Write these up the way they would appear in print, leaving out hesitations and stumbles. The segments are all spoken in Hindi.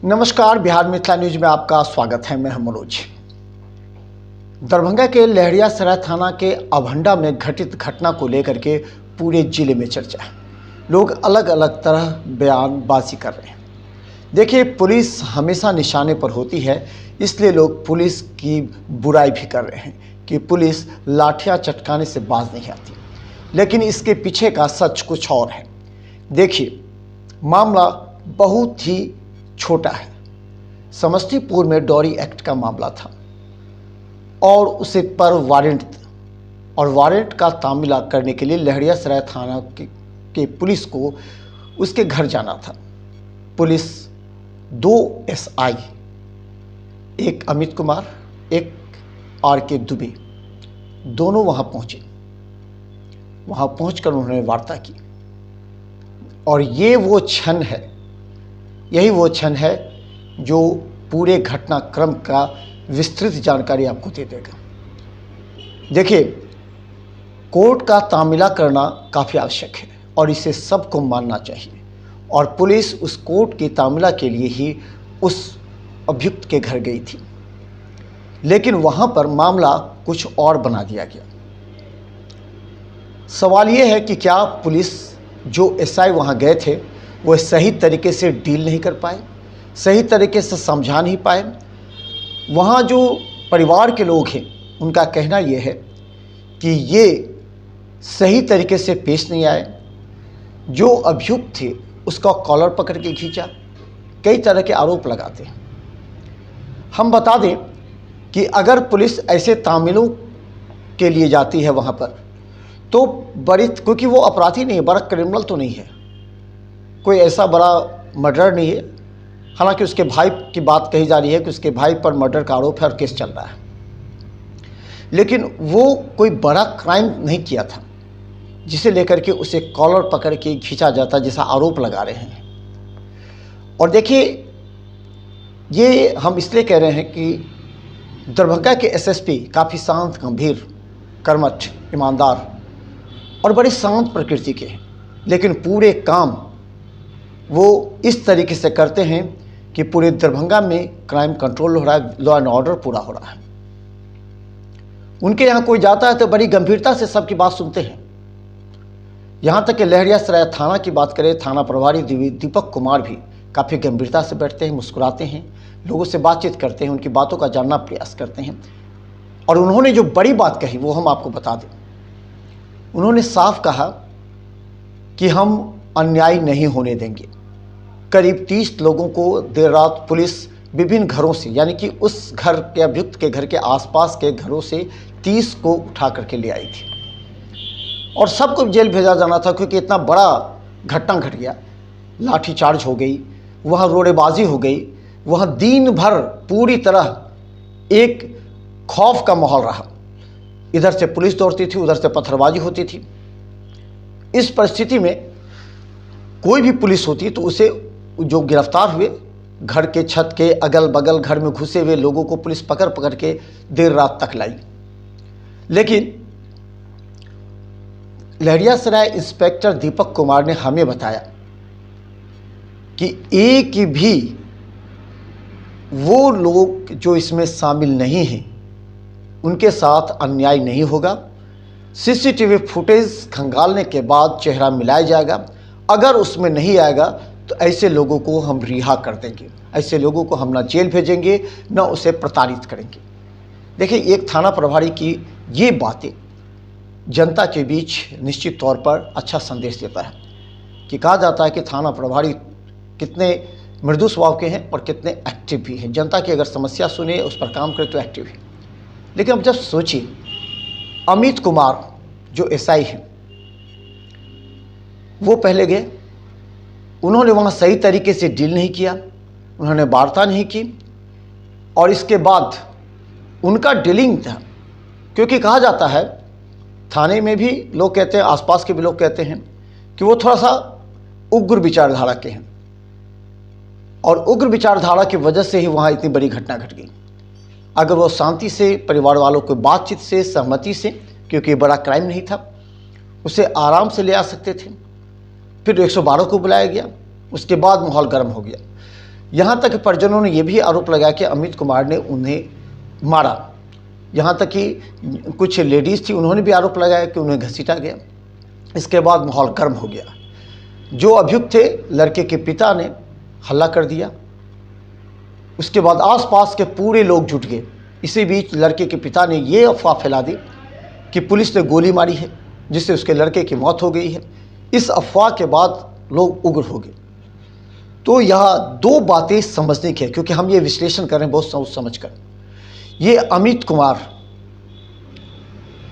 नमस्कार, बिहार मिथिला न्यूज में आपका स्वागत है। मैं मनोज। दरभंगा के लहरियासराय थाना के अभंडा में घटित घटना को लेकर के पूरे जिले में चर्चा है। लोग अलग अलग तरह बयानबाजी कर रहे हैं। देखिए, पुलिस हमेशा निशाने पर होती है, इसलिए लोग पुलिस की बुराई भी कर रहे हैं कि पुलिस लाठियां चटकाने से बाज नहीं आती। लेकिन इसके पीछे का सच कुछ और है। देखिए, मामला बहुत ही छोटा है। समस्तीपुर में डॉरी एक्ट का मामला था और उसे पर वारंट का तामीला करने के लिए लहरियासराय थाना के पुलिस को उसके घर जाना था। पुलिस 2 SI, एक अमित कुमार, एक RK दुबे, दोनों वहां पहुंचे। वहां पहुंचकर उन्होंने वार्ता की और यही वो क्षण है जो पूरे घटनाक्रम का विस्तृत जानकारी आपको दे देगा। देखिए, कोर्ट का तामीला करना काफ़ी आवश्यक है और इसे सबको मानना चाहिए और पुलिस उस कोर्ट की तामीला के लिए ही उस अभियुक्त के घर गई थी। लेकिन वहाँ पर मामला कुछ और बना दिया गया। सवाल ये है कि क्या पुलिस जो SI वहाँ गए थे वो सही तरीके से डील नहीं कर पाए, सही तरीके से समझा नहीं पाए। वहाँ जो परिवार के लोग हैं उनका कहना ये है कि ये सही तरीके से पेश नहीं आए। जो अभियुक्त थे उसका कॉलर पकड़ के खींचा, कई तरह के आरोप लगाते हैं। हम बता दें कि अगर पुलिस ऐसे तामीलों के लिए जाती है वहाँ पर तो क्योंकि वो अपराधी नहीं है, बड़ा क्रिमिनल तो नहीं है, कोई ऐसा बड़ा मर्डर नहीं है। हालांकि उसके भाई की बात कही जा रही है कि उसके भाई पर मर्डर का आरोप है और केस चल रहा है, लेकिन वो कोई बड़ा क्राइम नहीं किया था जिसे लेकर के उसे कॉलर पकड़ के खींचा जाता जैसा आरोप लगा रहे हैं। और देखिए, ये हम इसलिए कह रहे हैं कि दरभंगा के SSP काफ़ी शांत, गंभीर, कर्मठ, ईमानदार और बड़ी शांत प्रकृति के हैं, लेकिन पूरे काम वो इस तरीके से करते हैं कि पूरे दरभंगा में क्राइम कंट्रोल हो रहा है, लॉ एंड ऑर्डर पूरा हो रहा है। उनके यहाँ कोई जाता है तो बड़ी गंभीरता से सबकी बात सुनते हैं। यहाँ तक कि लहरियासराय थाना की बात करें, थाना प्रभारी दीपक कुमार भी काफ़ी गंभीरता से बैठते हैं, मुस्कुराते हैं, लोगों से बातचीत करते हैं, उनकी बातों का जानना प्रयास करते हैं। और उन्होंने जो बड़ी बात कही वो हम आपको बता दें। उन्होंने साफ कहा कि हम अन्याय नहीं होने देंगे। करीब 30 लोगों को देर रात पुलिस विभिन्न घरों से, यानी कि उस घर के अभियुक्त के घर के आसपास के घरों से 30 को उठा करके ले आई थी और सबको जेल भेजा जाना था, क्योंकि इतना बड़ा घटना घट गया। लाठीचार्ज हो गई, वहाँ रोड़ेबाजी हो गई, वहाँ दिन भर पूरी तरह एक खौफ का माहौल रहा। इधर से पुलिस दौड़ती थी, उधर से पत्थरबाजी होती थी। इस परिस्थिति में कोई भी पुलिस होती तो उसे, जो गिरफ्तार हुए, घर के छत के अगल बगल घर में घुसे हुए लोगों को पुलिस पकड़ पकड़ के देर रात तक लाई। लेकिन लहरियासराय इंस्पेक्टर दीपक कुमार ने हमें बताया कि एक भी वो लोग जो इसमें शामिल नहीं हैं उनके साथ अन्याय नहीं होगा। CCTV फुटेज खंगालने के बाद चेहरा मिलाया जाएगा। अगर उसमें नहीं आएगा तो ऐसे लोगों को हम रिहा कर देंगे, ऐसे लोगों को हम ना जेल भेजेंगे ना उसे प्रताड़ित करेंगे। देखिए, एक थाना प्रभारी की ये बातें जनता के बीच निश्चित तौर पर अच्छा संदेश देता है कि कहा जाता है कि थाना प्रभारी कितने मृदु स्वभाव के हैं और कितने एक्टिव भी हैं। जनता की अगर समस्या सुने, उस पर काम करे तो एक्टिव है। लेकिन अब जब सोचिए, अमित कुमार जो SI हैं वो पहले गए, उन्होंने वहाँ सही तरीके से डील नहीं किया, उन्होंने वार्ता नहीं की और इसके बाद उनका डीलिंग था। क्योंकि कहा जाता है, थाने में भी लोग कहते हैं, आसपास के भी लोग कहते हैं कि वो थोड़ा सा उग्र विचारधारा के हैं और उग्र विचारधारा की वजह से ही वहाँ इतनी बड़ी घटना घट गई। अगर वो शांति से, परिवार वालों को बातचीत से, सहमति से, क्योंकि बड़ा क्राइम नहीं था, उसे आराम से ले आ सकते थे। फिर 112 को बुलाया गया, उसके बाद माहौल गर्म हो गया। यहाँ तक कि परिजनों ने यह भी आरोप लगाया कि अमित कुमार ने उन्हें मारा। यहाँ तक कि कुछ लेडीज़ थी, उन्होंने भी आरोप लगाया कि उन्हें घसीटा गया। इसके बाद माहौल गर्म हो गया। जो अभियुक्त थे लड़के के पिता ने हल्ला कर दिया। उसके बाद आसपास के पूरे लोग जुट गए। इसी बीच लड़के के पिता ने ये अफवाह फैला दी कि पुलिस ने गोली मारी है जिससे उसके लड़के की मौत हो गई है। इस अफवाह के बाद लोग उग्र हो गए। तो यहाँ दो बातें समझने की है, क्योंकि हम ये विश्लेषण कर रहे हैं बहुत सोच समझ कर। ये अमित कुमार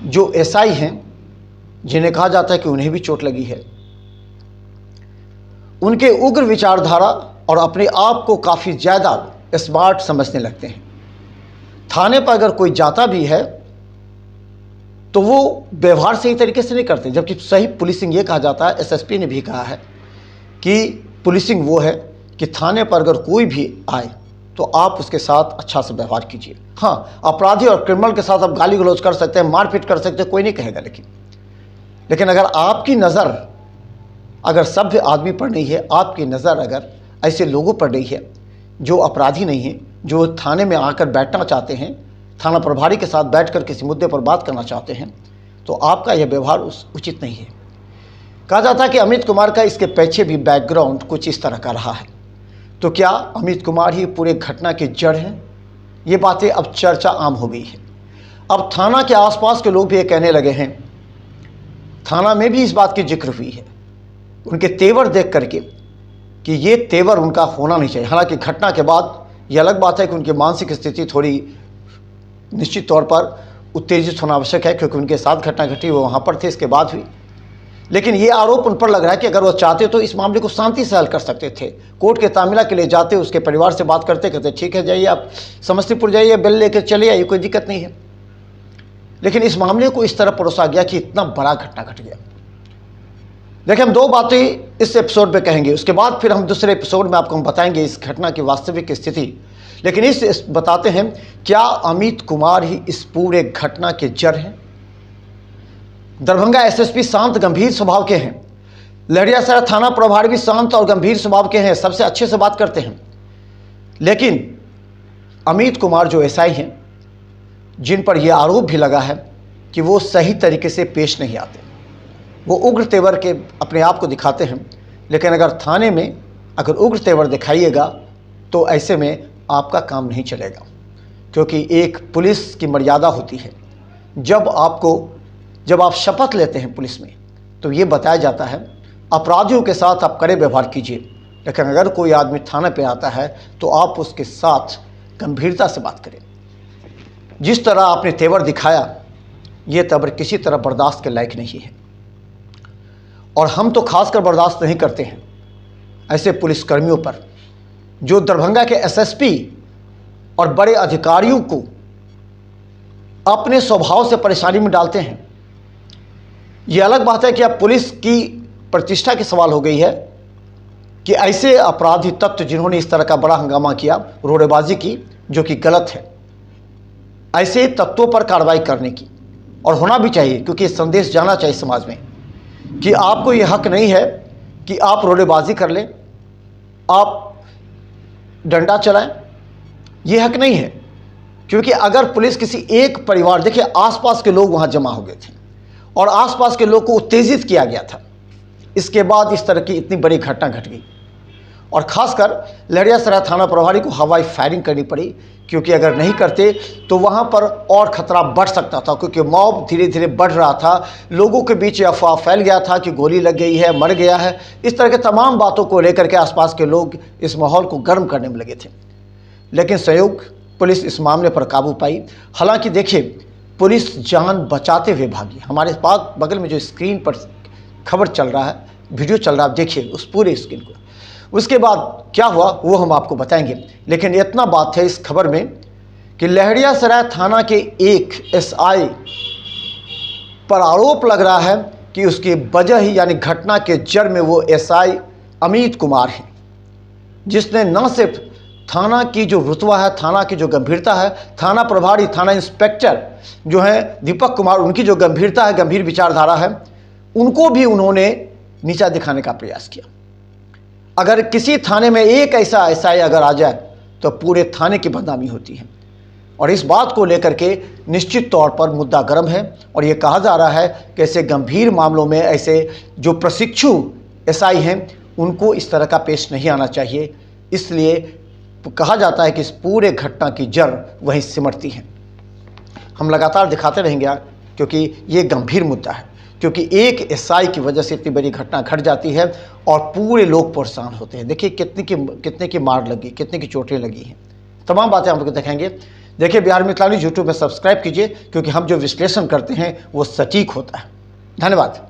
जो एसआई हैं, जिन्हें कहा जाता है कि उन्हें भी चोट लगी है, उनके उग्र विचारधारा और अपने आप को काफ़ी ज़्यादा स्मार्ट समझने लगते हैं। थाने पर अगर कोई जाता भी है तो वो व्यवहार सही तरीके से नहीं करते, जबकि सही पुलिसिंग ये कहा जाता है, एसएसपी ने भी कहा है कि पुलिसिंग वो है कि थाने पर अगर कोई भी आए तो आप उसके साथ अच्छा से व्यवहार कीजिए। हाँ, अपराधी और क्रिमिनल के साथ आप गाली गलौज कर सकते हैं, मारपीट कर सकते हैं, कोई नहीं कहेगा, लेकिन अगर आपकी नज़र अगर सभ्य आदमी पर नहीं है, आपकी नज़र अगर ऐसे लोगों पर नहीं है जो अपराधी नहीं है, जो थाने में आकर बैठना चाहते हैं, थाना प्रभारी के साथ बैठकर किसी मुद्दे पर बात करना चाहते हैं, तो आपका यह व्यवहार उचित नहीं है। कहा जाता है कि अमित कुमार का इसके पीछे भी बैकग्राउंड कुछ इस तरह का रहा है। तो क्या अमित कुमार ही पूरे घटना की जड़ हैं? ये बातें अब चर्चा आम हो गई है। अब थाना के आसपास के लोग भी ये कहने लगे हैं, थाना में भी इस बात की जिक्र हुई है उनके तेवर देख करके कि ये तेवर उनका होना नहीं चाहिए। हालांकि घटना के बाद ये अलग बात है कि उनकी मानसिक स्थिति थोड़ी निश्चित तौर पर उत्तेजित होना आवश्यक है, क्योंकि उनके साथ घटना घटी, वो वहाँ पर थे, इसके बाद हुई। लेकिन ये आरोप उन पर लग रहा है कि अगर वो चाहते तो इस मामले को शांति से हल कर सकते थे। कोर्ट के तामिला के लिए जाते, उसके परिवार से बात करते, कहते ठीक है जाइए आप समस्तीपुर जाइए, बिल लेकर चले आइए, कोई दिक्कत नहीं है। लेकिन इस मामले को इस तरह परोसा गया कि इतना बड़ा घटना घट गया। देखिए, हम दो बातें इस एपिसोड में कहेंगे, उसके बाद फिर हम दूसरे एपिसोड में आपको हम बताएंगे इस घटना की वास्तविक स्थिति। लेकिन इस बताते हैं, क्या अमित कुमार ही इस पूरे घटना के जड़ हैं? दरभंगा एसएसपी शांत गंभीर स्वभाव के हैं। लहरियासराय थाना प्रभारी भी शांत और गंभीर स्वभाव के हैं, सबसे अच्छे से बात करते हैं। लेकिन अमित कुमार जो एसआई हैं, जिन पर यह आरोप भी लगा है कि वो सही तरीके से पेश नहीं आते, वो उग्र तेवर के अपने आप को दिखाते हैं। लेकिन अगर थाने में अगर उग्र तेवर दिखाइएगा तो ऐसे में आपका काम नहीं चलेगा, क्योंकि एक पुलिस की मर्यादा होती है। जब आप शपथ लेते हैं पुलिस में तो ये बताया जाता है अपराधियों के साथ आप कड़े व्यवहार कीजिए, लेकिन अगर कोई आदमी थाने पे आता है तो आप उसके साथ गंभीरता से बात करें। जिस तरह आपने तेवर दिखाया, ये तेवर किसी तरह बर्दाश्त के लायक नहीं है, और हम तो खासकर बर्दाश्त नहीं करते हैं ऐसे पुलिसकर्मियों पर जो दरभंगा के एसएसपी और बड़े अधिकारियों को अपने स्वभाव से परेशानी में डालते हैं। यह अलग बात है कि अब पुलिस की प्रतिष्ठा की सवाल हो गई है कि ऐसे अपराधी तत्व जिन्होंने इस तरह का बड़ा हंगामा किया, रोड़ेबाजी की, जो कि गलत है, ऐसे तत्वों पर कार्रवाई करने की, और होना भी चाहिए, क्योंकि ये संदेश जाना चाहिए समाज में कि आपको ये हक नहीं है कि आप रोड़ेबाजी कर लें, आप डंडा चलाएं, ये हक नहीं है। क्योंकि अगर पुलिस किसी एक परिवार, देखिए आसपास के लोग वहाँ जमा हो गए थे और आसपास के लोग को उत्तेजित किया गया था, इसके बाद इस तरह की इतनी बड़ी घटना घट गई, और खासकर लहरियासराय थाना प्रभारी को हवाई फायरिंग करनी पड़ी, क्योंकि अगर नहीं करते तो वहाँ पर और खतरा बढ़ सकता था, क्योंकि मॉब धीरे धीरे बढ़ रहा था, लोगों के बीच अफवाह फैल गया था कि गोली लग गई है, मर गया है, इस तरह के तमाम बातों को लेकर के आसपास के लोग इस माहौल को गर्म करने में लगे थे। लेकिन संयोग पुलिस इस मामले पर काबू पाई। हालांकि देखिए, पुलिस जान बचाते हुए भागी। हमारे पास बगल में जो स्क्रीन पर खबर चल रहा है, वीडियो चल रहा है, देखिए उस पूरे स्क्रीन को। उसके बाद क्या हुआ वो हम आपको बताएंगे, लेकिन इतना बात है इस खबर में कि लहरियासराय थाना के एक एसआई पर आरोप लग रहा है कि उसकी वजह ही, यानी घटना के जड़ में, वो एसआई अमित कुमार हैं, जिसने न सिर्फ थाना की जो रुतबा है, थाना की जो गंभीरता है, थाना प्रभारी, थाना इंस्पेक्टर जो है दीपक कुमार, उनकी जो गंभीरता है, गंभीर विचारधारा है, उनको भी उन्होंने नीचा दिखाने का प्रयास किया। अगर किसी थाने में एक ऐसा एसआई अगर आ जाए तो पूरे थाने की बदनामी होती है। और इस बात को लेकर के निश्चित तौर पर मुद्दा गर्म है और ये कहा जा रहा है कि ऐसे गंभीर मामलों में ऐसे जो प्रशिक्षु एसआई हैं उनको इस तरह का पेश नहीं आना चाहिए। इसलिए कहा जाता है कि इस पूरे घटना की जड़ वहीं सिमटती है। हम लगातार दिखाते रहेंगे क्योंकि ये गंभीर मुद्दा है, क्योंकि एक एसआई की वजह से इतनी बड़ी घटना घट जाती है और पूरे लोग परेशान होते हैं। देखिए कितने की मार लगी, कितने की चोटें लगी हैं। तमाम बातें हम लोग देखेंगे। देखिए बिहार मित्र यूट्यूब में सब्सक्राइब कीजिए, क्योंकि हम जो विश्लेषण करते हैं वो सटीक होता है। धन्यवाद।